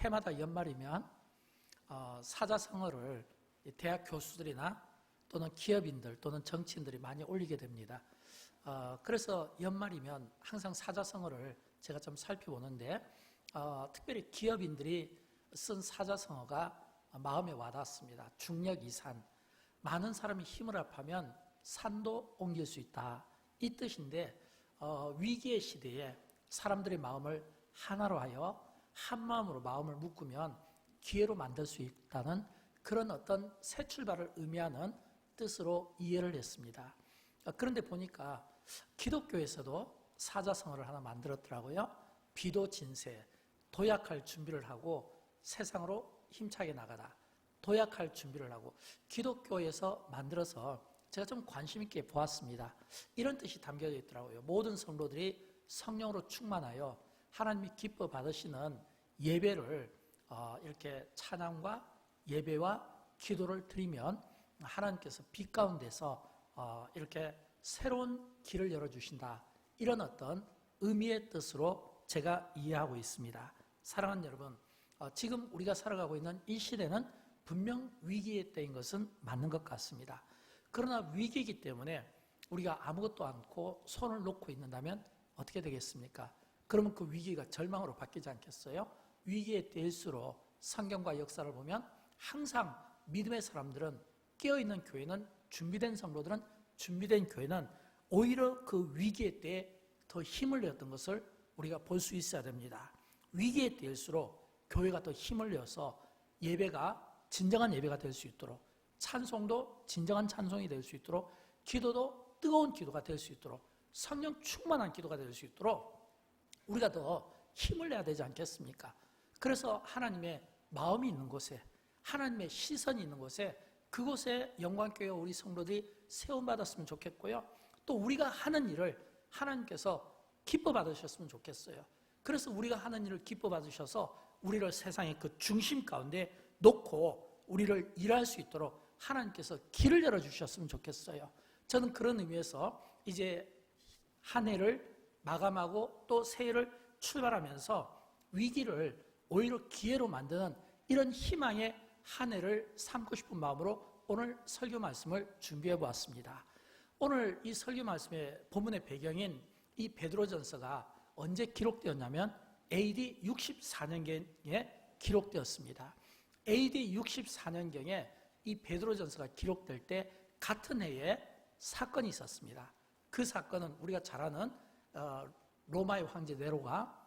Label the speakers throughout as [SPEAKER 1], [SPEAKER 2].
[SPEAKER 1] 해마다 연말이면 사자성어를 대학 교수들이나 또는 기업인들 또는 정치인들이 많이 올리게 됩니다. 그래서 연말이면 항상 사자성어를 제가 좀 살펴보는데 특별히 기업인들이 쓴 사자성어가 마음에 와닿습니다. 중력이산, 많은 사람이 힘을 합하면 산도 옮길 수 있다, 이 뜻인데 위기의 시대에 사람들의 마음을 하나로 하여 한 마음으로 마음을 묶으면 기회로 만들 수 있다는 그런 어떤 새 출발을 의미하는 뜻으로 이해를 했습니다. 그런데 보니까 기독교에서도 사자성어를 하나 만들었더라고요. 비도진세, 도약할 준비를 하고 세상으로 힘차게 나가다, 도약할 준비를 하고 기독교에서 만들어서 제가 좀 관심 있게 보았습니다. 이런 뜻이 담겨져 있더라고요. 모든 성도들이 성령으로 충만하여 하나님이 기뻐 받으시는 예배를 이렇게 찬양과 예배와 기도를 드리면 하나님께서 빛 가운데서 이렇게 새로운 길을 열어주신다, 이런 어떤 의미의 뜻으로 제가 이해하고 있습니다. 사랑하는 여러분, 지금 우리가 살아가고 있는 이 시대는 분명 위기의 때인 것은 맞는 것 같습니다. 그러나 위기이기 때문에 우리가 아무것도 않고 손을 놓고 있는다면 어떻게 되겠습니까? 그러면 그 위기가 절망으로 바뀌지 않겠어요? 위기의 때일수록 성경과 역사를 보면 항상 믿음의 사람들은, 깨어있는 교회는, 준비된 성도들은, 준비된 교회는 오히려 그 위기의 때에 더 힘을 내었던 것을 우리가 볼 수 있어야 됩니다. 위기의 때일수록 교회가 더 힘을 내어서 예배가 진정한 예배가 될 수 있도록, 찬송도 진정한 찬송이 될 수 있도록, 기도도 뜨거운 기도가 될 수 있도록, 성령 충만한 기도가 될 수 있도록 우리가 더 힘을 내야 되지 않겠습니까? 그래서 하나님의 마음이 있는 곳에, 하나님의 시선이 있는 곳에, 그곳에 영광교회 우리 성도들이 세움받았으면 좋겠고요. 또 우리가 하는 일을 하나님께서 기뻐 받으셨으면 좋겠어요. 그래서 우리가 하는 일을 기뻐 받으셔서 우리를 세상의 그 중심 가운데 놓고 우리를 일할 수 있도록 하나님께서 길을 열어주셨으면 좋겠어요. 저는 그런 의미에서 이제 한 해를 마감하고 또 새해를 출발하면서 위기를 오히려 기회로 만드는 이런 희망의 한 해를 삼고 싶은 마음으로 오늘 설교 말씀을 준비해 보았습니다. 오늘 이 설교 말씀의 본문의 배경인 이 베드로전서가 언제 기록되었냐면 AD 64년경에 기록되었습니다. AD 64년경에 이 베드로전서가 기록될 때 같은 해에 사건이 있었습니다. 그 사건은 우리가 잘 아는 로마의 황제 네로가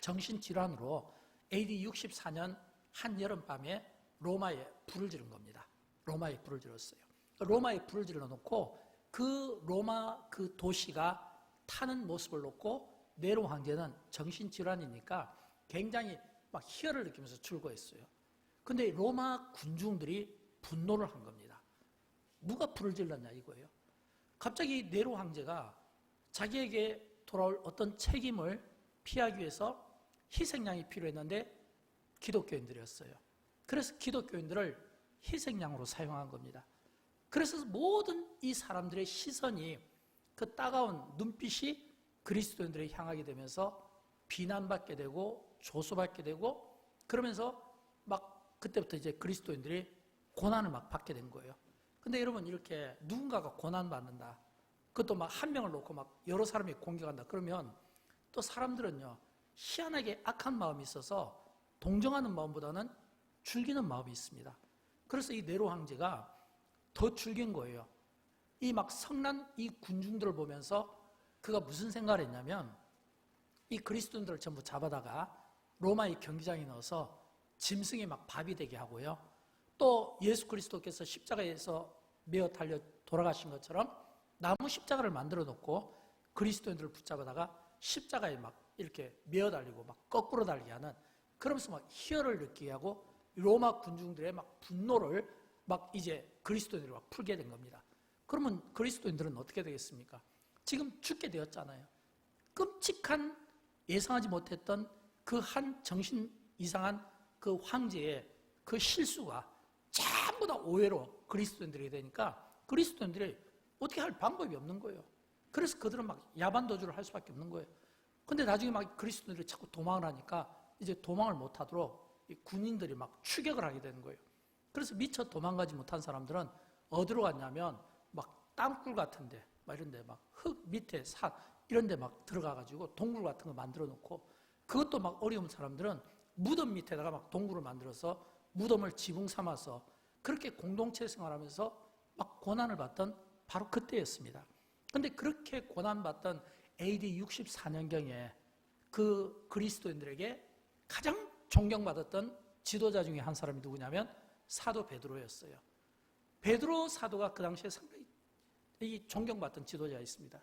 [SPEAKER 1] 정신질환으로 AD 64년 한여름밤에 로마에 불을 지른 겁니다. 로마에 불을 질렀어요. 로마에 불을 질러놓고 그 로마 그 도시가 타는 모습을 놓고 네로 황제는 정신질환이니까 굉장히 막 희열을 느끼면서 출고했어요. 근데 로마 군중들이 분노를 한 겁니다. 누가 불을 질렀냐 이거예요. 갑자기 네로 황제가 자기에게 돌아올 어떤 책임을 피하기 위해서 희생양이 필요했는데 기독교인들이었어요. 그래서 기독교인들을 희생양으로 사용한 겁니다. 그래서 모든 이 사람들의 시선이, 그 따가운 눈빛이 그리스도인들을 향하게 되면서 비난받게 되고 조소받게 되고, 그러면서 막 그때부터 이제 그리스도인들이 고난을 막 받게 된 거예요. 근데 여러분, 이렇게 누군가가 고난받는다, 그것도 막 한 명을 놓고 막 여러 사람이 공격한다 그러면 또 사람들은요, 희한하게 악한 마음이 있어서 동정하는 마음보다는 즐기는 마음이 있습니다. 그래서 이 네로 황제가 더 즐긴 거예요. 이 막 성난 이 군중들을 보면서 그가 무슨 생각을 했냐면, 이 그리스도인들을 전부 잡아다가 로마의 경기장에 넣어서 짐승이 막 밥이 되게 하고요. 또 예수 그리스도께서 십자가에서 매어 달려 돌아가신 것처럼 나무 십자가를 만들어 놓고 그리스도인들을 붙잡아다가 십자가에 막 이렇게 매어 달리고 막 거꾸로 달리게 하는, 그러면서 막 희열을 느끼게 하고 로마 군중들의 막 분노를 막 이제 그리스도인들이 막 풀게 된 겁니다. 그러면 그리스도인들은 어떻게 되겠습니까? 지금 죽게 되었잖아요. 끔찍한, 예상하지 못했던 그 한 정신 이상한 그 황제의 그 실수가 전부 다 오해로 그리스도인들이 되니까 그리스도인들이 어떻게 할 방법이 없는 거예요. 그래서 그들은 막 야반도주를 할 수밖에 없는 거예요. 근데 나중에 막 그리스도인들이 자꾸 도망을 하니까 이제 도망을 못하도록 이 군인들이 막 추격을 하게 되는 거예요. 그래서 미처 도망가지 못한 사람들은 어디로 갔냐면 막 땅굴 같은데, 막 이런데 막 흙 밑에 산 이런데 막 들어가가지고 동굴 같은 거 만들어 놓고, 그것도 막 어려운 사람들은 무덤 밑에다가 막 동굴을 만들어서 무덤을 지붕 삼아서 그렇게 공동체 생활하면서 막 고난을 받던 바로 그때였습니다. 그런데 그렇게 고난받던 AD 64년경에 그 그리스도인들에게 가장 존경받았던 지도자 중에 한 사람이 누구냐면 사도 베드로였어요. 베드로 사도가 그 당시에 상당히 존경받던 지도자였습니다.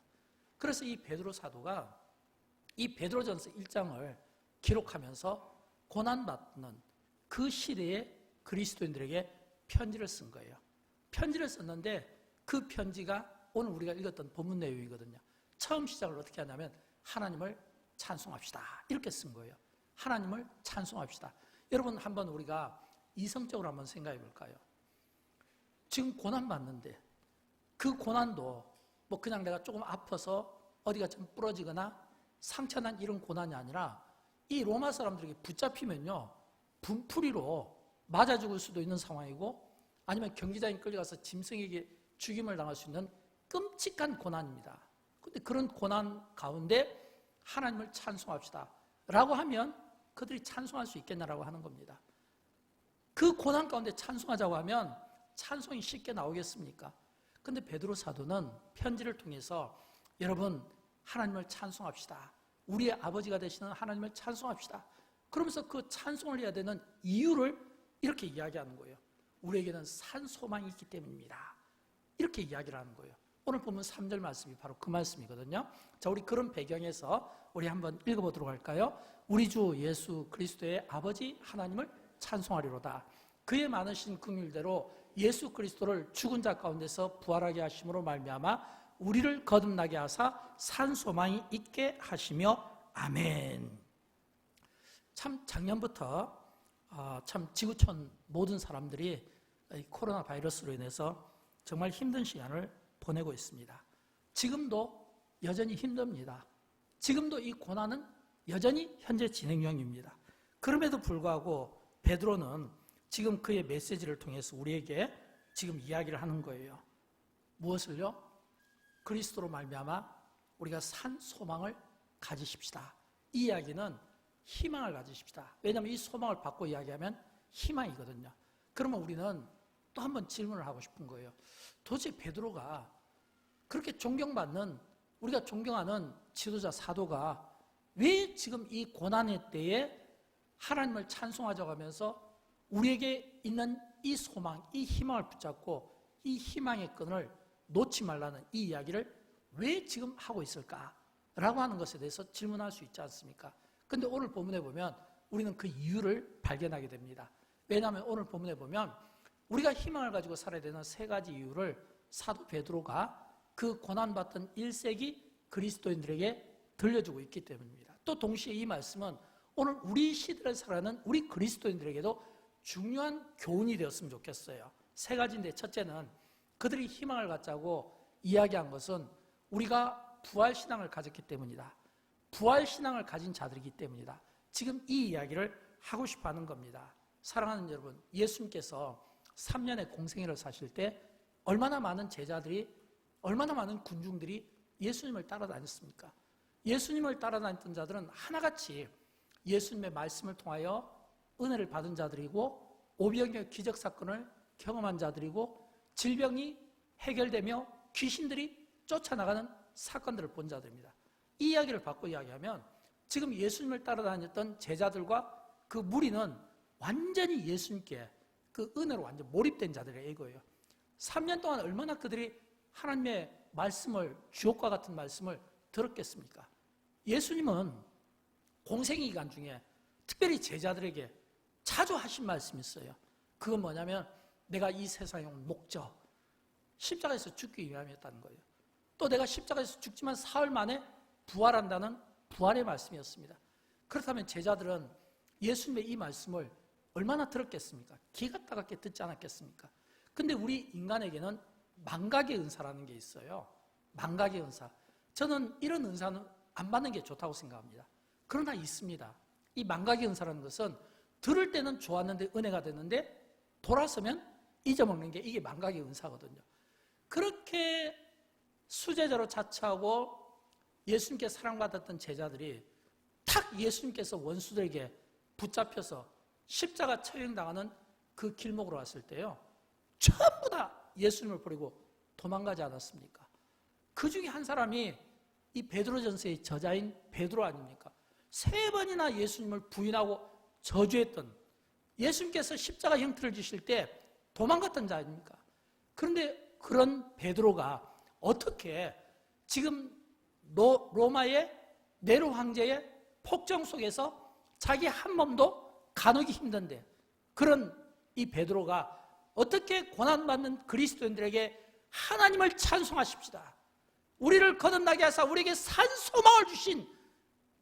[SPEAKER 1] 그래서 이 베드로 사도가 이 베드로전서 1장을 기록하면서 고난받는 그 시대에 그리스도인들에게 편지를 쓴 거예요. 편지를 썼는데 그 편지가 오늘 우리가 읽었던 본문 내용이거든요. 처음 시작을 어떻게 하냐면 하나님을 찬송합시다 이렇게 쓴 거예요. 하나님을 찬송합시다. 여러분 한번 우리가 이성적으로 한번 생각해 볼까요? 지금 고난받는데 그 고난도 뭐 그냥 내가 조금 아파서 어디가 좀 부러지거나 상처난 이런 고난이 아니라 이 로마 사람들에게 붙잡히면요 분풀이로 맞아 죽을 수도 있는 상황이고, 아니면 경기장에 끌려가서 짐승에게 죽임을 당할 수 있는 끔찍한 고난입니다. 그런데 그런 고난 가운데 하나님을 찬송합시다 라고 하면 그들이 찬송할 수 있겠냐라고 하는 겁니다. 그 고난 가운데 찬송하자고 하면 찬송이 쉽게 나오겠습니까? 그런데 베드로 사도는 편지를 통해서 여러분 하나님을 찬송합시다, 우리의 아버지가 되시는 하나님을 찬송합시다, 그러면서 그 찬송을 해야 되는 이유를 이렇게 이야기하는 거예요. 우리에게는 산 소망이 있기 때문입니다. 이렇게 이야기를 하는 거예요. 오늘 보면 3절 말씀이 바로 그 말씀이거든요. 자, 우리 그런 배경에서 우리 한번 읽어보도록 할까요? 우리 주 예수 그리스도의 아버지 하나님을 찬송하리로다. 그의 많으신 긍휼대로 예수 그리스도를 죽은 자 가운데서 부활하게 하심으로 말미암아 우리를 거듭나게 하사 산 소망이 있게 하시며 아멘. 참 작년부터 참 지구촌 모든 사람들이 코로나 바이러스로 인해서 정말 힘든 시간을 보내고 있습니다. 지금도 여전히 힘듭니다. 지금도 이 고난은 여전히 현재 진행 중입니다. 그럼에도 불구하고 베드로는 지금 그의 메시지를 통해서 우리에게 지금 이야기를 하는 거예요. 무엇을요? 그리스도로 말미암아 우리가 산 소망을 가지십시다. 이 이야기는 희망을 가지십시다. 왜냐하면 이 소망을 받고 이야기하면 희망이거든요. 그러면 우리는 또 한번 질문을 하고 싶은 거예요. 도대체 베드로가 그렇게 존경받는, 우리가 존경하는 지도자 사도가 왜 지금 이 고난의 때에 하나님을 찬송하자고 하면서 우리에게 있는 이 소망, 이 희망을 붙잡고 이 희망의 끈을 놓지 말라는 이 이야기를 왜 지금 하고 있을까라고 하는 것에 대해서 질문할 수 있지 않습니까? 그런데 오늘 본문에 보면 우리는 그 이유를 발견하게 됩니다. 왜냐하면 오늘 본문에 보면 우리가 희망을 가지고 살아야 되는 세 가지 이유를 사도 베드로가 그 고난받던 1세기 그리스도인들에게 들려주고 있기 때문입니다. 또 동시에 이 말씀은 오늘 우리 시대를 살아가는 우리 그리스도인들에게도 중요한 교훈이 되었으면 좋겠어요. 세 가지인데, 첫째는 그들이 희망을 갖자고 이야기한 것은 우리가 부활신앙을 가졌기 때문이다. 부활신앙을 가진 자들이기 때문이다. 지금 이 이야기를 하고 싶어 하는 겁니다. 사랑하는 여러분, 예수님께서 3년의 공생애를 사실 때 얼마나 많은 제자들이, 얼마나 많은 군중들이 예수님을 따라다녔습니까? 예수님을 따라다녔던 자들은 하나같이 예수님의 말씀을 통하여 은혜를 받은 자들이고, 오병이어 기적사건을 경험한 자들이고, 질병이 해결되며 귀신들이 쫓아나가는 사건들을 본 자들입니다. 이 이야기를 받고 이야기하면 지금 예수님을 따라다녔던 제자들과 그 무리는 완전히 예수님께 그 은혜로 완전 몰입된 자들이에요. 이거예요. 3년 동안 얼마나 그들이 하나님의 말씀을, 주옥과 같은 말씀을 들었겠습니까? 예수님은 공생의 기간 중에 특별히 제자들에게 자주 하신 말씀이 있어요. 그건 뭐냐면 내가 이 세상에 온 목적, 십자가에서 죽기 위함이었다는 거예요. 또 내가 십자가에서 죽지만 사흘 만에 부활한다는 부활의 말씀이었습니다. 그렇다면 제자들은 예수님의 이 말씀을 얼마나 들었겠습니까? 귀가 따갑게 듣지 않았겠습니까? 근데 우리 인간에게는 망각의 은사라는 게 있어요. 망각의 은사. 저는 이런 은사는 안 받는 게 좋다고 생각합니다. 그러나 있습니다. 이 망각의 은사라는 것은 들을 때는 좋았는데 은혜가 됐는데 돌아서면 잊어먹는 게 이게 망각의 은사거든요. 그렇게 수제자로 자처하고 예수님께 사랑받았던 제자들이 탁 예수님께서 원수들에게 붙잡혀서 십자가 처형당하는 그 길목으로 왔을 때요, 전부 다 예수님을 버리고 도망가지 않았습니까? 그 중에 한 사람이 이 베드로전서의 저자인 베드로 아닙니까? 3번이나 예수님을 부인하고 저주했던, 예수님께서 십자가 형틀을 지실 때 도망갔던 자 아닙니까? 그런데 그런 베드로가 어떻게 지금 로마의 네로 황제의 폭정 속에서 자기 한 몸도 가누기 힘든데, 그런 이 베드로가 어떻게 고난받는 그리스도인들에게 하나님을 찬송하십시다, 우리를 거듭나게 하사 우리에게 산 소망을 주신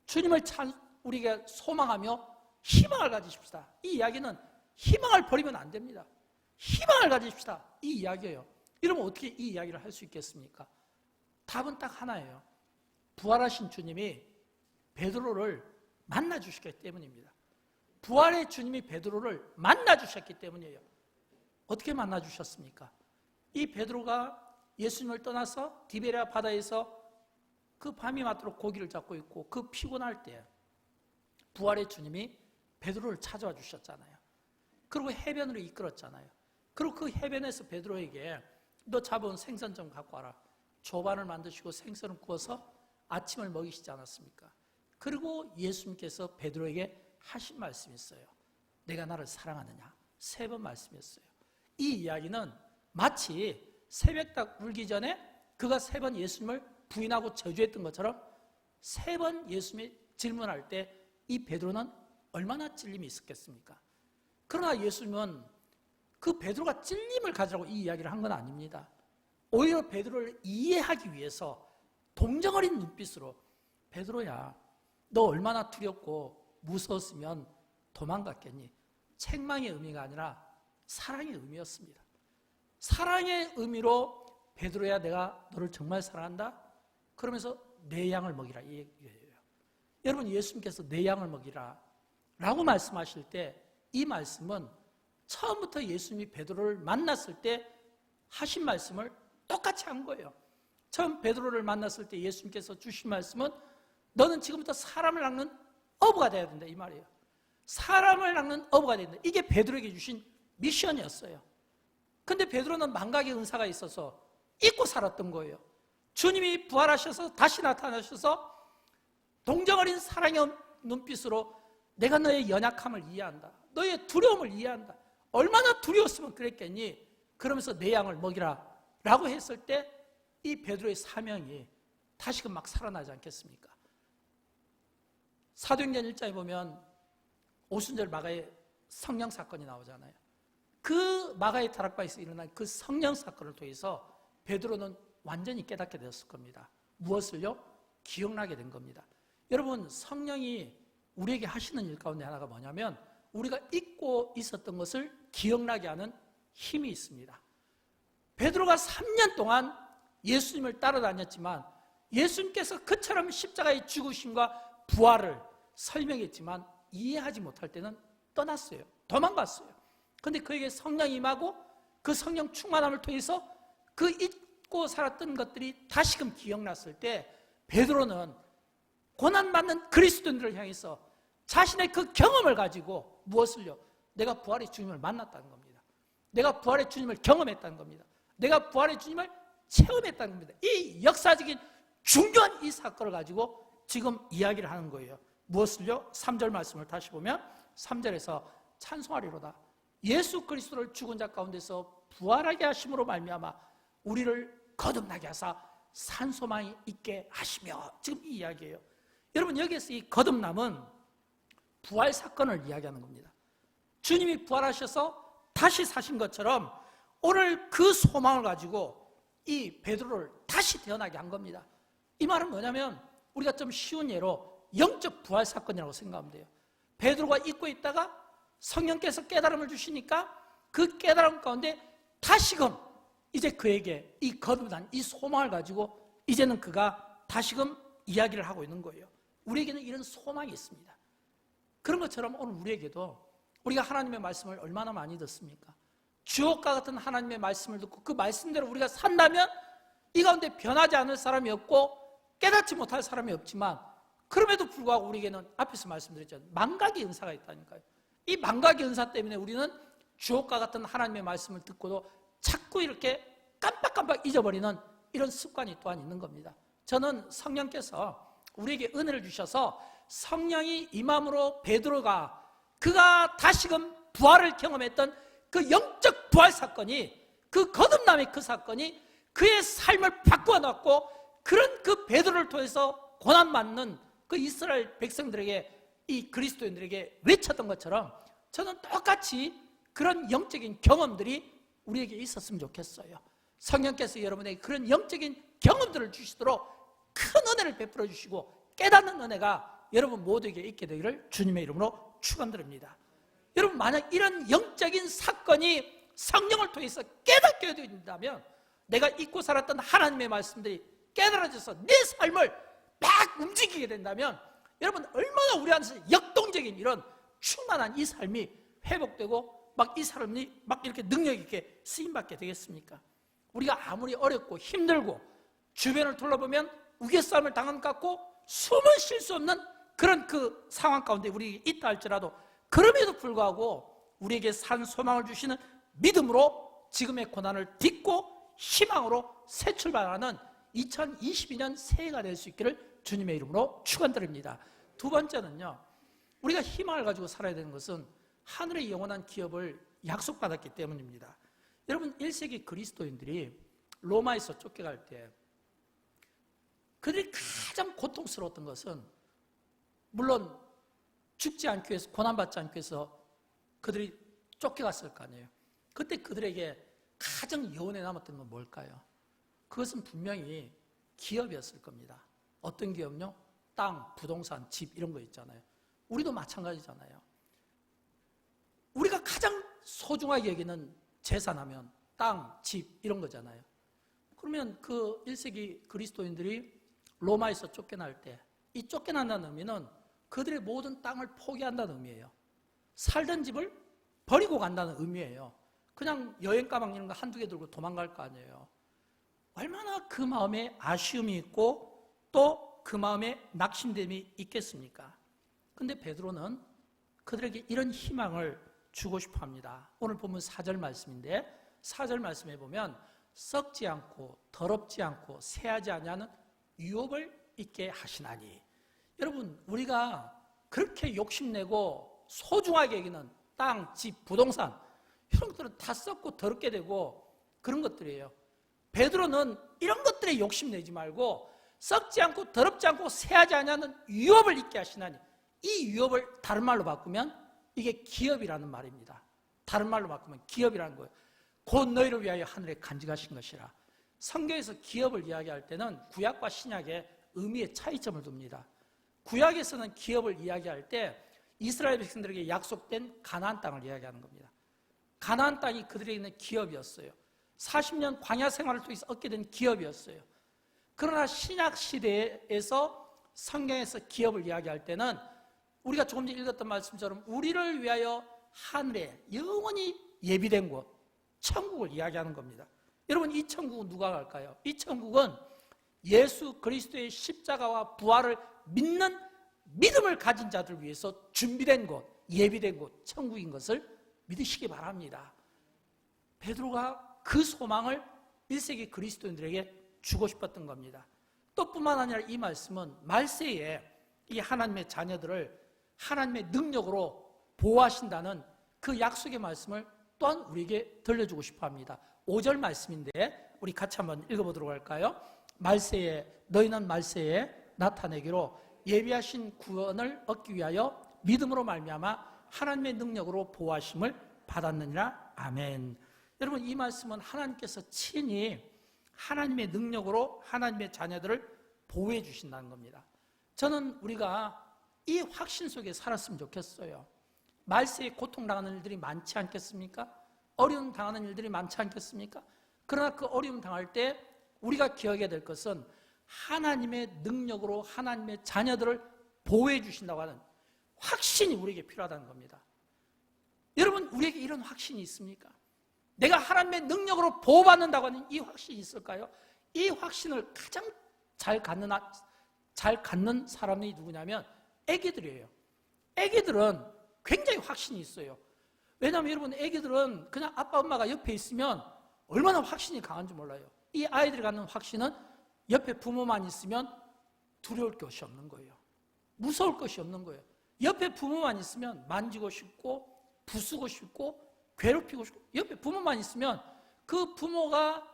[SPEAKER 1] 주님을 우리에게 소망하며 희망을 가지십시다. 이 이야기는 희망을 버리면 안 됩니다. 희망을 가지십시다, 이 이야기예요. 이러면 어떻게 이 이야기를 할 수 있겠습니까? 답은 딱 하나예요. 부활하신 주님이 베드로를 만나주셨기 때문입니다. 부활의 주님이 베드로를 만나주셨기 때문이에요. 어떻게 만나주셨습니까? 이 베드로가 예수님을 떠나서 디베랴 바다에서 그 밤이 맞도록 고기를 잡고 있고 그 피곤할 때 부활의 주님이 베드로를 찾아와 주셨잖아요. 그리고 해변으로 이끌었잖아요. 그리고 그 해변에서 베드로에게 너 잡아온 생선 좀 갖고 와라. 조반을 만드시고 생선을 구워서 아침을 먹이시지 않았습니까? 그리고 예수님께서 베드로에게 하신 말씀이 있어요. 내가 나를 사랑하느냐? 3번 말씀이었어요. 이 이야기는 마치 새벽닭 울기 전에 그가 3번 예수님을 부인하고 저주했던 것처럼 3번 예수님이 질문할 때 이 베드로는 얼마나 찔림이 있었겠습니까? 그러나 예수님은 그 베드로가 찔림을 가지라고 이 이야기를 한 건 아닙니다. 오히려 베드로를 이해하기 위해서 동정 어린 눈빛으로 베드로야, 너 얼마나 두렵고 무서웠으면 도망갔겠니? 책망의 의미가 아니라 사랑의 의미였습니다. 사랑의 의미로 베드로야, 내가 너를 정말 사랑한다? 그러면서 내 양을 먹이라, 이 얘기예요. 여러분, 예수님께서 내 양을 먹이라 라고 말씀하실 때 이 말씀은 처음부터 예수님이 베드로를 만났을 때 하신 말씀을 똑같이 한 거예요. 처음 베드로를 만났을 때 예수님께서 주신 말씀은 너는 지금부터 사람을 낚는 어부가 돼야 된다, 이 말이에요. 사람을 낚는 어부가 된다. 이게 베드로에게 주신 미션이었어요. 근데 베드로는 망각의 은사가 있어서 잊고 살았던 거예요. 주님이 부활하셔서 다시 나타나셔서 동정 어린 사랑의 눈빛으로 내가 너의 연약함을 이해한다, 너의 두려움을 이해한다, 얼마나 두려웠으면 그랬겠니? 그러면서 내 양을 먹이라 라고 했을 때 이 베드로의 사명이 다시금 막 살아나지 않겠습니까? 사도행전 1장에 보면 오순절 마가의 성령 사건이 나오잖아요. 그 마가의 다락방에서 일어난 그 성령 사건을 통해서 베드로는 완전히 깨닫게 되었을 겁니다. 무엇을요? 기억나게 된 겁니다. 여러분, 성령이 우리에게 하시는 일 가운데 하나가 뭐냐면 우리가 잊고 있었던 것을 기억나게 하는 힘이 있습니다. 베드로가 3년 동안 예수님을 따라다녔지만 예수님께서 그처럼 십자가의 죽으심과 부활을 설명했지만 이해하지 못할 때는 떠났어요. 도망갔어요. 그런데 그에게 성령이 임하고 그 성령 충만함을 통해서 그 잊고 살았던 것들이 다시금 기억났을 때 베드로는 고난받는 그리스도인들을 향해서 자신의 그 경험을 가지고 무엇을요? 내가 부활의 주님을 만났다는 겁니다. 내가 부활의 주님을 경험했다는 겁니다. 내가 부활의 주님을 체험했다는 겁니다. 이 역사적인 중요한 이 사건을 가지고 지금 이야기를 하는 거예요. 무엇을요? 3절 말씀을 다시 보면 3절에서 찬송하리로다. 예수 그리스도를 죽은 자 가운데서 부활하게 하심으로 말미암아 우리를 거듭나게 하사 산소망이 있게 하시며, 지금 이 이야기예요. 여러분, 여기에서 이 거듭남은 부활 사건을 이야기하는 겁니다. 주님이 부활하셔서 다시 사신 것처럼 오늘 그 소망을 가지고 이 베드로를 다시 태어나게 한 겁니다. 이 말은 뭐냐면 우리가 좀 쉬운 예로 영적 부활 사건이라고 생각하면 돼요. 베드로가 잊고 있다가 성령께서 깨달음을 주시니까 그 깨달음 가운데 다시금 이제 그에게 이 거듭난 이 소망을 가지고 이제는 그가 다시금 이야기를 하고 있는 거예요. 우리에게는 이런 소망이 있습니다. 그런 것처럼 오늘 우리에게도 우리가 하나님의 말씀을 얼마나 많이 듣습니까? 주옥과 같은 하나님의 말씀을 듣고 그 말씀대로 우리가 산다면 이 가운데 변하지 않을 사람이 없고 깨닫지 못할 사람이 없지만, 그럼에도 불구하고 우리에게는 앞에서 말씀드렸잖아요, 망각의 은사가 있다니까요. 이 망각의 은사 때문에 우리는 주옥과 같은 하나님의 말씀을 듣고도 자꾸 이렇게 깜빡깜빡 잊어버리는 이런 습관이 또한 있는 겁니다. 저는 성령께서 우리에게 은혜를 주셔서 성령이 임함으로 베드로가 그가 다시금 부활을 경험했던 그 영적 부활 사건이, 그 거듭남의 그 사건이 그의 삶을 바꾸어 놨고, 그런 그 베드로를 통해서 고난받는 그 이스라엘 백성들에게, 이 그리스도인들에게 외쳤던 것처럼 저는 똑같이 그런 영적인 경험들이 우리에게 있었으면 좋겠어요. 성령께서 여러분에게 그런 영적인 경험들을 주시도록 큰 은혜를 베풀어 주시고 깨닫는 은혜가 여러분 모두에게 있게 되기를 주님의 이름으로 축원드립니다. 여러분, 만약 이런 영적인 사건이 성령을 통해서 깨닫게 된다면, 내가 잊고 살았던 하나님의 말씀들이 깨달아져서 내 삶을 막 움직이게 된다면, 여러분 얼마나 우리 안에서 역동적인 이런 충만한 이 삶이 회복되고 막 이 사람이 막 이렇게 능력 있게 쓰임받게 되겠습니까? 우리가 아무리 어렵고 힘들고 주변을 둘러보면 우겨싸움을 당한 것 같고 숨을 쉴 수 없는 그런 그 상황 가운데 우리 있다 할지라도, 그럼에도 불구하고 우리에게 산 소망을 주시는 믿음으로 지금의 고난을 딛고 희망으로 새 출발하는 2022년 새해가 될 수 있기를 주님의 이름으로 축원드립니다. 두 번째는요, 우리가 희망을 가지고 살아야 되는 것은 하늘의 영원한 기업을 약속받았기 때문입니다. 여러분, 1세기 그리스도인들이 로마에서 쫓겨갈 때 그들이 가장 고통스러웠던 것은, 물론 죽지 않기 위해서, 고난받지 않기 위해서 그들이 쫓겨갔을 거 아니에요. 그때 그들에게 가장 여운에 남았던 건 뭘까요? 그것은 분명히 기업이었을 겁니다. 어떤 기업요? 땅, 부동산, 집 이런 거 있잖아요. 우리도 마찬가지잖아요. 우리가 가장 소중하게 여기는 재산하면 땅, 집 이런 거잖아요. 그러면 그 1세기 그리스도인들이 로마에서 쫓겨날 때, 이 쫓겨난다는 의미는 그들의 모든 땅을 포기한다는 의미예요. 살던 집을 버리고 간다는 의미예요. 그냥 여행 가방 이런 거 한두 개 들고 도망갈 거 아니에요. 얼마나 그 마음에 아쉬움이 있고 또 그 마음에 낙심됨이 있겠습니까? 근데 베드로는 그들에게 이런 희망을 주고 싶어 합니다. 오늘 보면 4절 말씀인데, 4절 말씀에 보면 썩지 않고 더럽지 않고 새하지 아니하는 유업을 있게 하시나니. 여러분, 우리가 그렇게 욕심내고 소중하게 여기는 땅, 집, 부동산 이런 것들은 다 썩고 더럽게 되고 그런 것들이에요. 베드로는 이런 것들에 욕심내지 말고 썩지 않고 더럽지 않고 새하지 아니하는 유업을 있게 하시나니. 이 유업을 다른 말로 바꾸면 이게 기업이라는 말입니다. 다른 말로 바꾸면 기업이라는 거예요. 곧 너희를 위하여 하늘에 간직하신 것이라. 성경에서 기업을 이야기할 때는 구약과 신약의 의미의 차이점을 둡니다. 구약에서는 기업을 이야기할 때 이스라엘 백성들에게 약속된 가나안 땅을 이야기하는 겁니다. 가나안 땅이 그들에게 있는 기업이었어요. 40년 광야 생활을 통해서 얻게 된 기업이었어요. 그러나 신약 시대에서 성경에서 기업을 이야기할 때는 우리가 조금 전에 읽었던 말씀처럼 우리를 위하여 하늘에 영원히 예비된 곳, 천국을 이야기하는 겁니다. 여러분, 이 천국은 누가 갈까요? 이 천국은 예수 그리스도의 십자가와 부활을 믿는 믿음을 가진 자들 위해서 준비된 곳, 예비된 곳, 천국인 것을 믿으시기 바랍니다. 베드로가 그 소망을 1세기 그리스도인들에게 주고 싶었던 겁니다. 또 뿐만 아니라 이 말씀은 말세에 이 하나님의 자녀들을 하나님의 능력으로 보호하신다는 그 약속의 말씀을 또한 우리에게 들려주고 싶어 합니다. 5절 말씀인데 우리 같이 한번 읽어보도록 할까요? 말세에, 너희는 말세에 나타내기로 예비하신 구원을 얻기 위하여 믿음으로 말미암아 하나님의 능력으로 보호하심을 받았느니라. 아멘. 여러분, 이 말씀은 하나님께서 친히 하나님의 능력으로 하나님의 자녀들을 보호해 주신다는 겁니다. 저는 우리가 이 확신 속에 살았으면 좋겠어요. 말세에 고통당하는 일들이 많지 않겠습니까? 어려움 당하는 일들이 많지 않겠습니까? 그러나 그 어려움 당할 때 우리가 기억해야 될 것은 하나님의 능력으로 하나님의 자녀들을 보호해 주신다고 하는, 확신이 우리에게 필요하다는 겁니다. 여러분, 우리에게 이런 확신이 있습니까? 내가 하나님의 능력으로 보호받는다고 하는 이 확신이 있을까요? 이 확신을 가장 잘 갖는 사람이 누구냐면 애기들이에요. 애기들은 굉장히 확신이 있어요. 왜냐하면 여러분, 애기들은 그냥 아빠 엄마가 옆에 있으면 얼마나 확신이 강한지 몰라요. 이 아이들이 갖는 확신은 옆에 부모만 있으면 두려울 것이 없는 거예요. 무서울 것이 없는 거예요. 옆에 부모만 있으면 만지고 싶고 부수고 싶고 괴롭히고 싶고, 옆에 부모만 있으면 그 부모가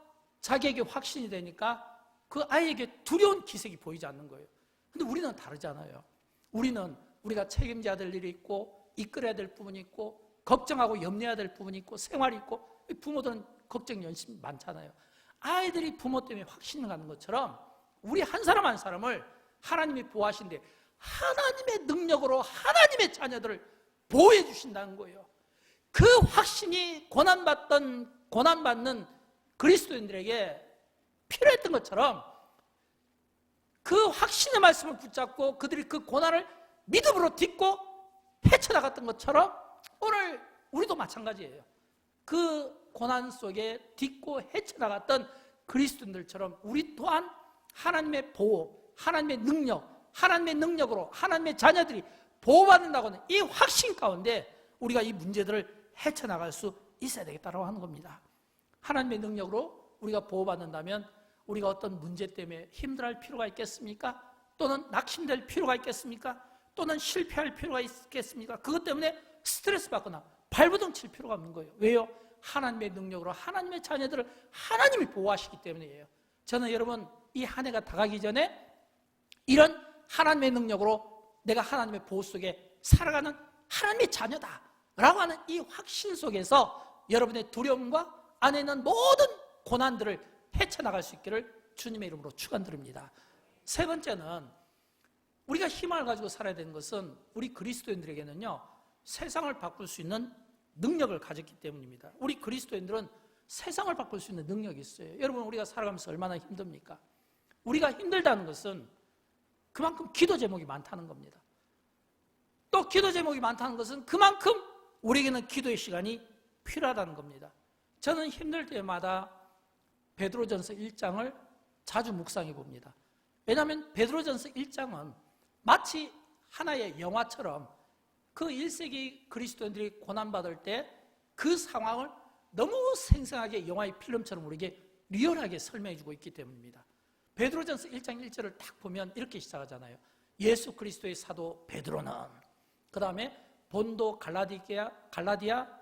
[SPEAKER 1] 자기에게 확신이 되니까 그 아이에게 두려운 기색이 보이지 않는 거예요. 근데 우리는 다르잖아요. 우리는 우리가 책임져야 될 일이 있고 이끌어야 될 부분이 있고 걱정하고 염려해야 될 부분이 있고 생활이 있고, 부모들은 걱정 연심이 많잖아요. 아이들이 부모 때문에 확신을 갖는 것처럼 우리 한 사람 한 사람을 하나님이 보호하신데 하나님의 능력으로 하나님의 자녀들을 보호해 주신다는 거예요. 그 확신이 고난받는 그리스도인들에게 필요했던 것처럼 그 확신의 말씀을 붙잡고 그들이 그 고난을 믿음으로 딛고 헤쳐나갔던 것처럼 오늘 우리도 마찬가지예요. 그 고난 속에 딛고 헤쳐나갔던 그리스도인들처럼 우리 또한 하나님의 보호, 하나님의 능력으로 하나님의 자녀들이 보호받는다고 하는 이 확신 가운데 우리가 이 문제들을 헤쳐나갈 수 있어야 되겠다고 하는 겁니다. 하나님의 능력으로 우리가 보호받는다면 우리가 어떤 문제 때문에 힘들어할 필요가 있겠습니까? 또는 낙심될 필요가 있겠습니까? 또는 실패할 필요가 있겠습니까? 그것 때문에 스트레스 받거나 발버둥 칠 필요가 없는 거예요. 왜요? 하나님의 능력으로 하나님의 자녀들을 하나님이 보호하시기 때문이에요. 저는 여러분, 이 한 해가 다 가기 전에 이런 하나님의 능력으로 내가 하나님의 보호 속에 살아가는 하나님의 자녀다 라고 하는 이 확신 속에서 여러분의 두려움과 안에 있는 모든 고난들을 헤쳐나갈 수 있기를 주님의 이름으로 축원드립니다. 세 번째는 우리가 희망을 가지고 살아야 되는 것은 우리 그리스도인들에게는요, 세상을 바꿀 수 있는 능력을 가졌기 때문입니다. 우리 그리스도인들은 세상을 바꿀 수 있는 능력이 있어요. 여러분, 우리가 살아가면서 얼마나 힘듭니까? 우리가 힘들다는 것은 그만큼 기도 제목이 많다는 겁니다. 또 기도 제목이 많다는 것은 그만큼 우리에게는 기도의 시간이 필요하다는 겁니다. 저는 힘들 때마다 베드로전서 1장을 자주 묵상해 봅니다. 왜냐하면 베드로전서 1장은 마치 하나의 영화처럼 그 1세기 그리스도인들이 고난받을 때 그 상황을 너무 생생하게 영화의 필름처럼 우리에게 리얼하게 설명해 주고 있기 때문입니다. 베드로전서 1장 1절을 딱 보면 이렇게 시작하잖아요. 예수 그리스도의 사도 베드로는, 그 다음에 본도, 갈라디아,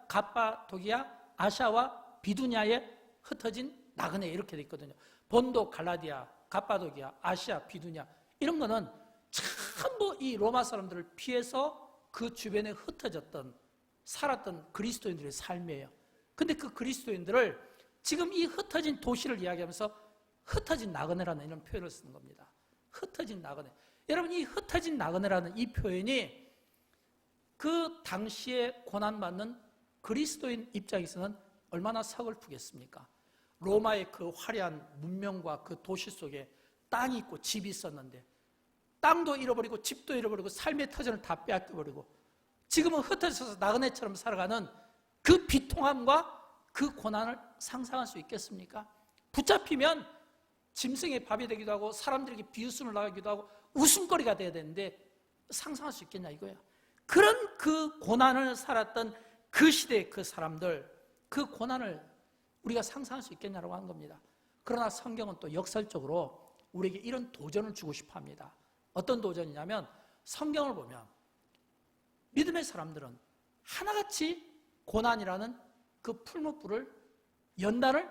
[SPEAKER 1] 갑바도기아, 아시아와 비두냐에 흩어진 나그네, 이렇게 돼 있거든요. 본도, 갈라디아, 갑바도기아, 아시아, 비두냐, 이런 거는 전부 이 로마 사람들을 피해서 그 주변에 흩어졌던, 살았던 그리스도인들의 삶이에요. 근데 그 그리스도인들을 지금 이 흩어진 도시를 이야기하면서 흩어진 나그네라는 이런 표현을 쓰는 겁니다. 흩어진 나그네. 여러분, 이 흩어진 나그네라는 이 표현이 그 당시에 고난받는 그리스도인 입장에서는 얼마나 서글프겠습니까? 로마의 그 화려한 문명과 그 도시 속에 땅이 있고 집이 있었는데 땅도 잃어버리고 집도 잃어버리고 삶의 터전을 다 빼앗겨버리고 지금은 흩어져서 나그네처럼 살아가는 그 비통함과 그 고난을 상상할 수 있겠습니까? 붙잡히면 짐승의 밥이 되기도 하고 사람들에게 비웃음을 나가기도 하고 웃음거리가 돼야 되는데 상상할 수 있겠냐 이거야. 그런 그 고난을 살았던 그 시대의 그 사람들, 그 고난을 우리가 상상할 수 있겠냐라고 하는 겁니다. 그러나 성경은 또 역설적으로 우리에게 이런 도전을 주고 싶어 합니다. 어떤 도전이냐면 성경을 보면 믿음의 사람들은 하나같이 고난이라는 그 풀무불을 연단을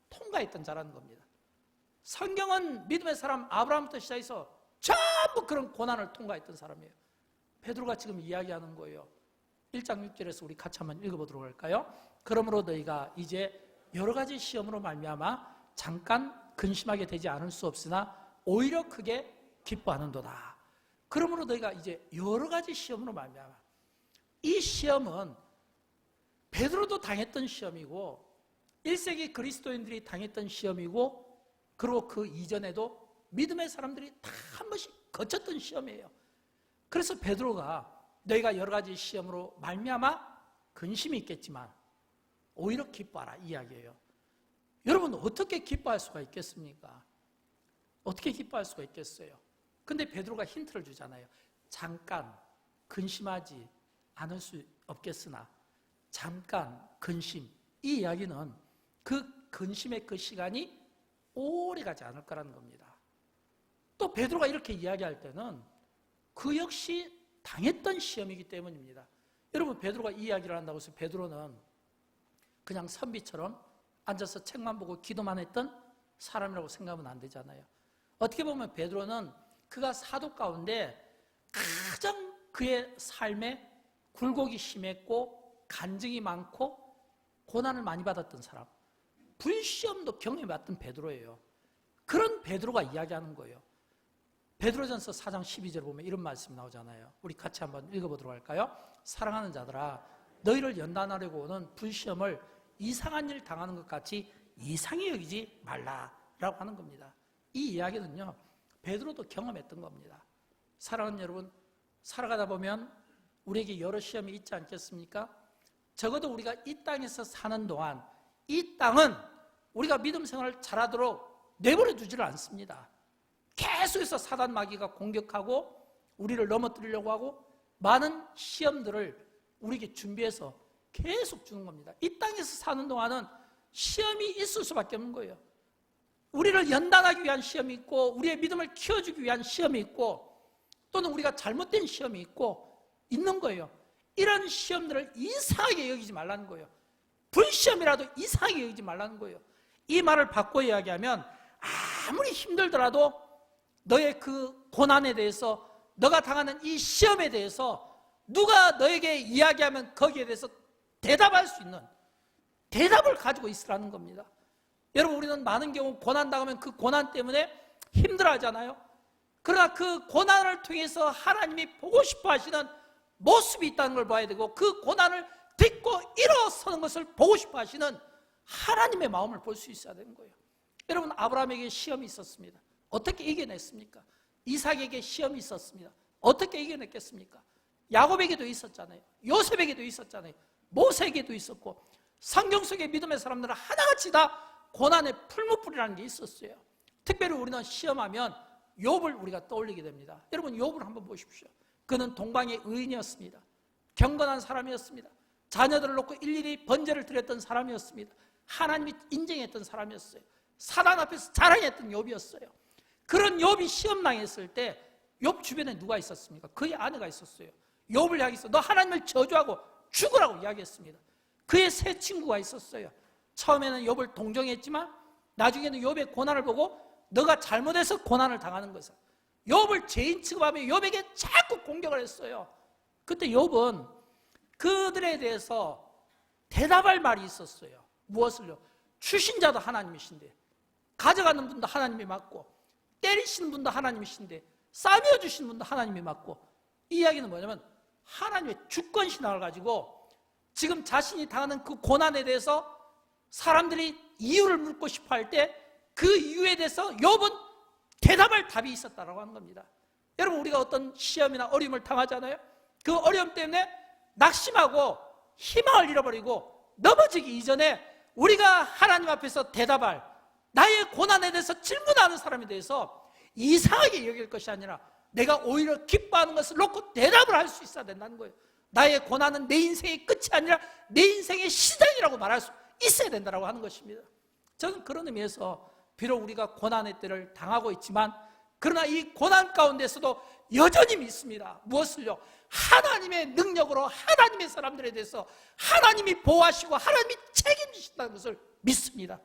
[SPEAKER 1] 통과했던 자라는 겁니다. 성경은 믿음의 사람 아브라함부터 시작해서 전부 그런 고난을 통과했던 사람이에요. 베드로가 지금 이야기하는 거예요. 1장 6절에서 우리 같이 한번 읽어보도록 할까요? 그러므로 너희가 이제 여러 가지 시험으로 말미암아 잠깐 근심하게 되지 않을 수 없으나 오히려 크게 기뻐하는도다. 그러므로 너희가 이제 여러 가지 시험으로 말미암아, 이 시험은 베드로도 당했던 시험이고 1세기 그리스도인들이 당했던 시험이고 그리고 그 이전에도 믿음의 사람들이 다 한 번씩 거쳤던 시험이에요. 그래서 베드로가 너희가 여러 가지 시험으로 말미암아 근심이 있겠지만 오히려 기뻐하라 이 이야기예요. 여러분 어떻게 기뻐할 수가 있겠습니까? 어떻게 기뻐할 수가 있겠어요? 근데 베드로가 힌트를 주잖아요. 잠깐 근심하지 않을 수 없겠으나 잠깐 근심, 이 이야기는 그 근심의 그 시간이 오래 가지 않을 거라는 겁니다. 또 베드로가 이렇게 이야기할 때는 그 역시 당했던 시험이기 때문입니다. 여러분 베드로가 이 이야기를 한다고 해서 베드로는 그냥 선비처럼 앉아서 책만 보고 기도만 했던 사람이라고 생각하면 안 되잖아요. 어떻게 보면 베드로는 그가 사도 가운데 가장 그의 삶에 굴곡이 심했고 간증이 많고 고난을 많이 받았던 사람, 불시험도 경험해봤던 베드로예요. 그런 베드로가 이야기하는 거예요. 베드로전서 4장 12절 보면 이런 말씀이 나오잖아요. 우리 같이 한번 읽어보도록 할까요? 사랑하는 자들아, 너희를 연단하려고 오는 불시험을 이상한 일 당하는 것 같이 이상히 여기지 말라라고 하는 겁니다. 이 이야기는요, 베드로도 경험했던 겁니다. 사랑하는 여러분, 살아가다 보면 우리에게 여러 시험이 있지 않겠습니까? 적어도 우리가 이 땅에서 사는 동안 이 땅은 우리가 믿음 생활을 잘하도록 내버려 두지를 않습니다. 계속해서 사단 마귀가 공격하고 우리를 넘어뜨리려고 하고 많은 시험들을 우리에게 준비해서 계속 주는 겁니다. 이 땅에서 사는 동안은 시험이 있을 수밖에 없는 거예요. 우리를 연단하기 위한 시험이 있고 우리의 믿음을 키워주기 위한 시험이 있고 또는 우리가 잘못된 시험이 있고 있는 거예요. 이런 시험들을 이상하게 여기지 말라는 거예요. 불시험이라도 이상하게 여기지 말라는 거예요. 이 말을 바꿔 이야기하면 아무리 힘들더라도 너의 그 고난에 대해서, 너가 당하는 이 시험에 대해서 누가 너에게 이야기하면 거기에 대해서 대답할 수 있는 대답을 가지고 있으라는 겁니다. 여러분, 우리는 많은 경우 고난 당하면 그 고난 때문에 힘들어하잖아요. 그러나 그 고난을 통해서 하나님이 보고 싶어 하시는 모습이 있다는 걸 봐야 되고, 그 고난을 딛고 일어서는 것을 보고 싶어 하시는 하나님의 마음을 볼 수 있어야 되는 거예요. 여러분, 아브라함에게 시험이 있었습니다. 어떻게 이겨냈습니까? 이삭에게 시험이 있었습니다. 어떻게 이겨냈겠습니까? 야곱에게도 있었잖아요. 요셉에게도 있었잖아요. 모세에게도 있었고, 성경 속의 믿음의 사람들은 하나같이 다 고난의 풀무불이라는 게 있었어요. 특별히 우리는 시험하면 욥을 우리가 떠올리게 됩니다. 여러분, 욥을 한번 보십시오. 그는 동방의 의인이었습니다. 경건한 사람이었습니다. 자녀들을 놓고 일일이 번제를 드렸던 사람이었습니다. 하나님이 인정했던 사람이었어요. 사단 앞에서 자랑했던 욥이었어요. 그런 욥이 시험당했을 때 욥 주변에 누가 있었습니까? 그의 아내가 있었어요. 욥을 향해서 너 하나님을 저주하고 죽으라고 이야기했습니다. 그의 세 친구가 있었어요. 처음에는 욥을 동정했지만 나중에는 욥의 고난을 보고 너가 잘못해서 고난을 당하는 것을, 욥을 죄인 취급하며 욥에게 자꾸 공격을 했어요. 그때 욥은 그들에 대해서 대답할 말이 있었어요. 무엇을요? 주신 자도 하나님이신데, 가져가는 분도 하나님이 맞고, 때리시는 분도 하나님이신데, 싸매어 주시는 분도 하나님이 맞고, 이 이야기는 뭐냐면 하나님의 주권신앙을 가지고 지금 자신이 당하는 그 고난에 대해서 사람들이 이유를 묻고 싶어 할 때 그 이유에 대해서 욥은 대답할 답이 있었다라고 하는 겁니다. 여러분, 우리가 어떤 시험이나 어려움을 당하잖아요. 그 어려움 때문에 낙심하고 희망을 잃어버리고 넘어지기 이전에 우리가 하나님 앞에서 대답할, 나의 고난에 대해서 질문하는 사람에 대해서 이상하게 여길 것이 아니라 내가 오히려 기뻐하는 것을 놓고 대답을 할 수 있어야 된다는 거예요. 나의 고난은 내 인생의 끝이 아니라 내 인생의 시작이라고 말할 수 있어야 된다고 하는 것입니다. 저는 그런 의미에서 비록 우리가 고난의 때를 당하고 있지만, 그러나 이 고난 가운데서도 여전히 믿습니다. 무엇을요? 하나님의 능력으로 하나님의 사람들에 대해서 하나님이 보호하시고 하나님이 책임지신다는 것을 믿습니다.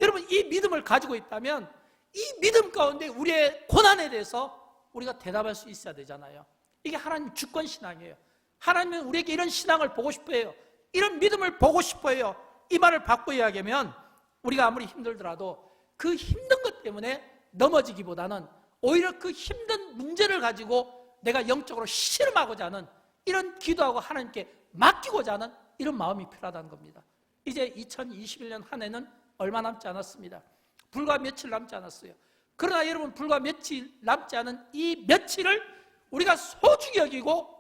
[SPEAKER 1] 여러분, 이 믿음을 가지고 있다면 이 믿음 가운데 우리의 고난에 대해서 우리가 대답할 수 있어야 되잖아요. 이게 하나님 주권 신앙이에요. 하나님은 우리에게 이런 신앙을 보고 싶어 해요. 이런 믿음을 보고 싶어 해요. 이 말을 바꿔 이야기하면 우리가 아무리 힘들더라도 그 힘든 것 때문에 넘어지기보다는 오히려 그 힘든 문제를 가지고 내가 영적으로 씨름하고자 하는, 이런 기도하고 하나님께 맡기고자 하는 이런 마음이 필요하다는 겁니다. 이제 2021년 한 해는 얼마 남지 않았습니다. 불과 며칠 남지 않았어요. 그러나 여러분, 불과 며칠 남지 않은 이 며칠을 우리가 소중히 여기고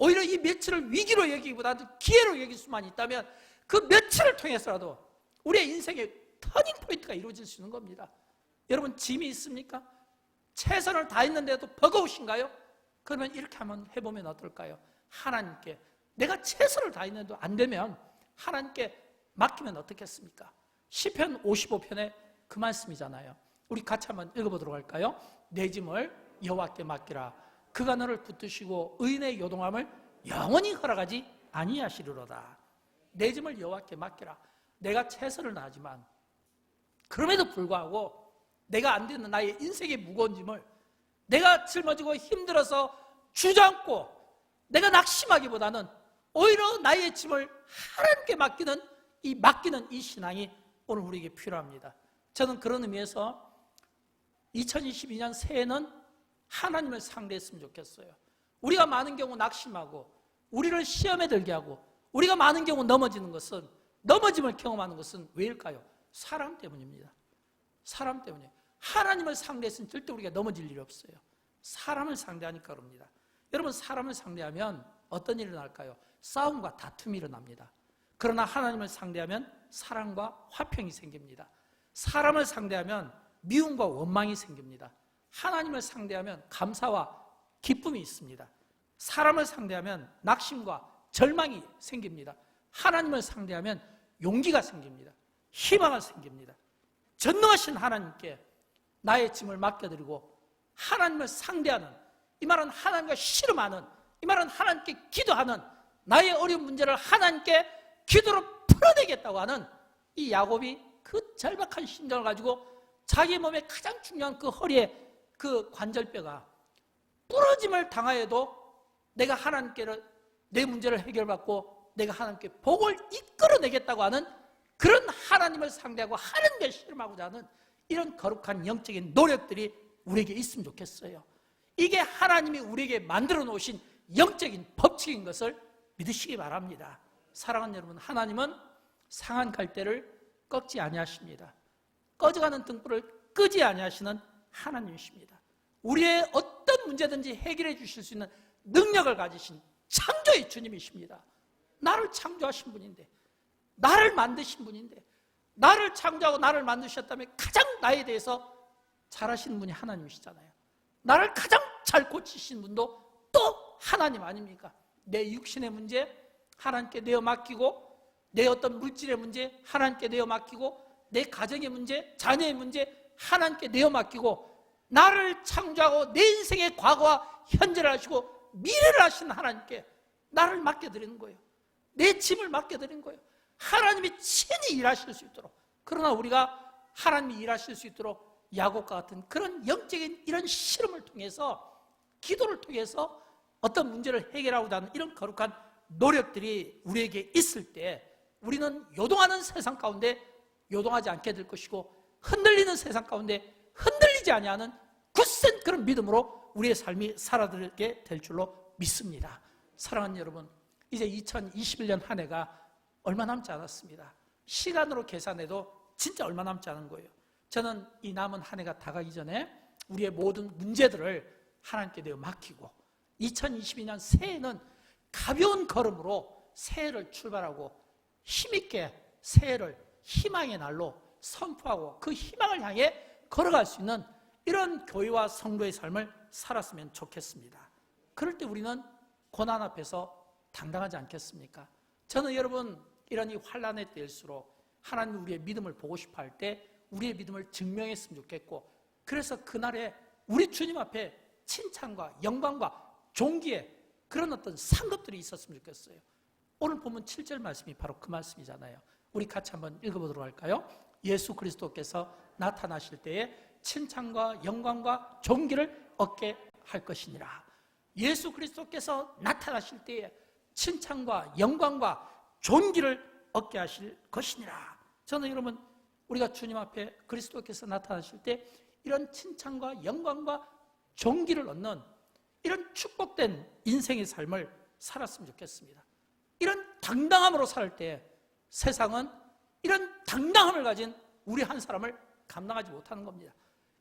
[SPEAKER 1] 오히려 이 며칠을 위기로 여기기보다는 기회로 여길 수만 있다면 그 며칠을 통해서라도 우리의 인생의 터닝 포인트가 이루어질 수 있는 겁니다. 여러분, 짐이 있습니까? 최선을 다했는데도 버거우신가요? 그러면 이렇게 한번 해보면 어떨까요? 하나님께, 내가 최선을 다했는데도 안 되면 하나님께 맡기면 어떻겠습니까? 시편 55편에 그 말씀이잖아요. 우리 같이 한번 읽어보도록 할까요? 내 짐을 여호와께 맡기라. 그가 너를 붙드시고 의인의 요동함을 영원히 허락하지 아니하시리로다. 내 짐을 여호와께 맡기라. 내가 최선을 다하지만 그럼에도 불구하고 내가 안 되는 나의 인생의 무거운 짐을 내가 짊어지고 힘들어서 주저앉고 내가 낙심하기보다는 오히려 나의 짐을 하나님께 맡기는 이 신앙이 오늘 우리에게 필요합니다. 저는 그런 의미에서 2022년 새해는 하나님을 상대했으면 좋겠어요. 우리가 많은 경우 낙심하고 우리를 시험에 들게 하고 우리가 많은 경우 넘어짐을 경험하는 것은 왜일까요? 사람 때문입니다. 사람 때문이에요. 하나님을 상대했으면 절대 우리가 넘어질 일이 없어요. 사람을 상대하니까 그럽니다. 여러분, 사람을 상대하면 어떤 일이 일어날까요? 싸움과 다툼이 일어납니다. 그러나 하나님을 상대하면 사랑과 화평이 생깁니다. 사람을 상대하면 미움과 원망이 생깁니다. 하나님을 상대하면 감사와 기쁨이 있습니다. 사람을 상대하면 낙심과 절망이 생깁니다. 하나님을 상대하면 용기가 생깁니다. 희망이 생깁니다. 전능하신 하나님께 나의 짐을 맡겨드리고 하나님을 상대하는, 이 말은 하나님과 씨름하는, 이 말은 하나님께 기도하는, 나의 어려운 문제를 하나님께 기도로 풀어내겠다고 하는 이 야곱이 그 절박한 심정을 가지고 자기 몸에 가장 중요한 그 허리에 그 관절뼈가 부러짐을 당하여도 내가 하나님께 내 문제를 해결받고 내가 하나님께 복을 이끌어내겠다고 하는 그런 하나님을 상대하고 하나님께 씨름하고자 하는 이런 거룩한 영적인 노력들이 우리에게 있으면 좋겠어요. 이게 하나님이 우리에게 만들어 놓으신 영적인 법칙인 것을 믿으시기 바랍니다. 사랑하는 여러분, 하나님은 상한 갈대를 꺾지 아니하십니다. 꺼져가는 등불을 끄지 아니하시는 하나님이십니다. 우리의 어떤 문제든지 해결해 주실 수 있는 능력을 가지신 창조의 주님이십니다. 나를 창조하신 분인데, 나를 만드신 분인데, 나를 창조하고 나를 만드셨다면 가장 나에 대해서 잘하시는 분이 하나님이시잖아요. 나를 가장 잘 고치신 분도 또 하나님 아닙니까? 내 육신의 문제 하나님께 내어 맡기고, 내 어떤 물질의 문제 하나님께 내어 맡기고, 내 가정의 문제, 자녀의 문제 하나님께 내어 맡기고, 나를 창조하고 내 인생의 과거와 현재를 하시고 미래를 하시는 하나님께 나를 맡겨드리는 거예요. 내 짐을 맡겨드리는 거예요. 하나님이 친히 일하실 수 있도록, 그러나 우리가 하나님이 일하실 수 있도록 야곱과 같은 그런 영적인 이런 실험을 통해서, 기도를 통해서 어떤 문제를 해결하고자 하는 이런 거룩한 노력들이 우리에게 있을 때 우리는 요동하는 세상 가운데 요동하지 않게 될 것이고, 흔들리는 세상 가운데 흔들리지 아니하는 굳센 그런 믿음으로 우리의 삶이 살아들게 될 줄로 믿습니다. 사랑하는 여러분, 이제 2021년 한 해가 얼마 남지 않았습니다. 시간으로 계산해도 진짜 얼마 남지 않은 거예요. 저는 이 남은 한 해가 다 가기 전에 우리의 모든 문제들을 하나님께 내어 맡기고 2022년 새해는 가벼운 걸음으로 새해를 출발하고 힘있게 새해를 희망의 날로 선포하고 그 희망을 향해 걸어갈 수 있는 이런 교회와 성도의 삶을 살았으면 좋겠습니다. 그럴 때 우리는 고난 앞에서 당당하지 않겠습니까? 저는 여러분, 이런 이 환난의 때일수록 하나님이 우리의 믿음을 보고 싶어 할 때 우리의 믿음을 증명했으면 좋겠고, 그래서 그날에 우리 주님 앞에 칭찬과 영광과 존귀의 그런 어떤 상급들이 있었으면 좋겠어요. 오늘 보면 7절 말씀이 바로 그 말씀이잖아요. 우리 같이 한번 읽어보도록 할까요? 예수 그리스도께서 나타나실 때에 칭찬과 영광과 존귀를 얻게 할 것이니라. 예수 그리스도께서 나타나실 때에 칭찬과 영광과 존귀를 얻게 하실 것이니라. 저는 여러분, 우리가 주님 앞에 그리스도께서 나타나실 때 이런 칭찬과 영광과 존귀를 얻는 이런 축복된 인생의 삶을 살았으면 좋겠습니다. 이런 당당함으로 살 때 세상은 이런 당당함을 가진 우리 한 사람을 감당하지 못하는 겁니다.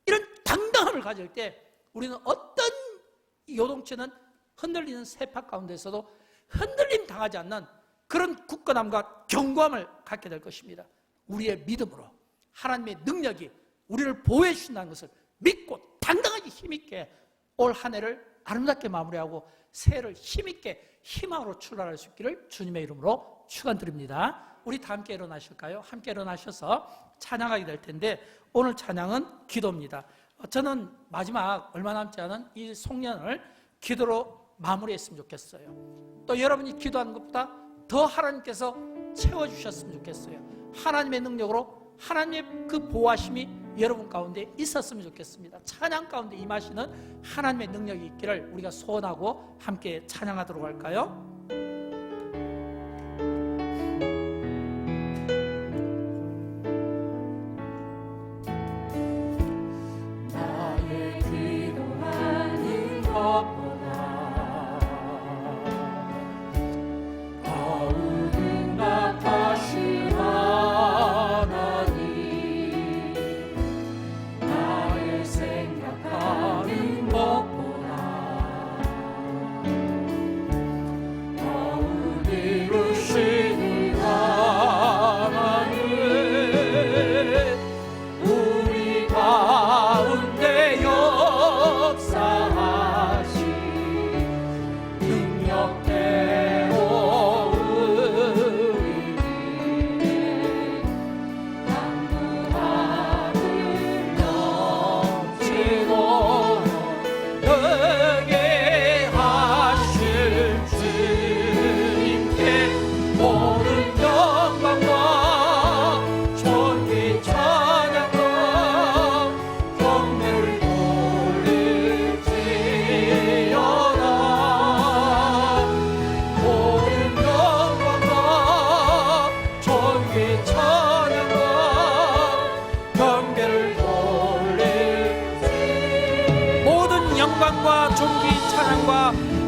[SPEAKER 1] 이런 당당함을 가질 때 우리는 어떤 요동치는 흔들리는 세파 가운데서도 흔들림 당하지 않는 그런 굳건함과 견고함을 갖게 될 것입니다. 우리의 믿음으로 하나님의 능력이 우리를 보호해 주신다는 것을 믿고 당당하게 힘있게 올 한 해를 아름답게 마무리하고 새해를 힘있게 희망으로 출발할 수 있기를 주님의 이름으로 축원드립니다. 우리 다 함께 일어나실까요? 함께 일어나셔서 찬양하게 될 텐데 오늘 찬양은 기도입니다. 저는 마지막 얼마 남지 않은 이 송년을 기도로 마무리했으면 좋겠어요. 또 여러분이 기도하는 것보다 더 하나님께서 채워주셨으면 좋겠어요. 하나님의 능력으로 하나님의 그 보호하심이 여러분 가운데 있었으면 좋겠습니다. 찬양 가운데 임하시는 하나님의 능력이 있기를 우리가 소원하고 함께 찬양하도록 할까요? 영광과 존귀 찬양과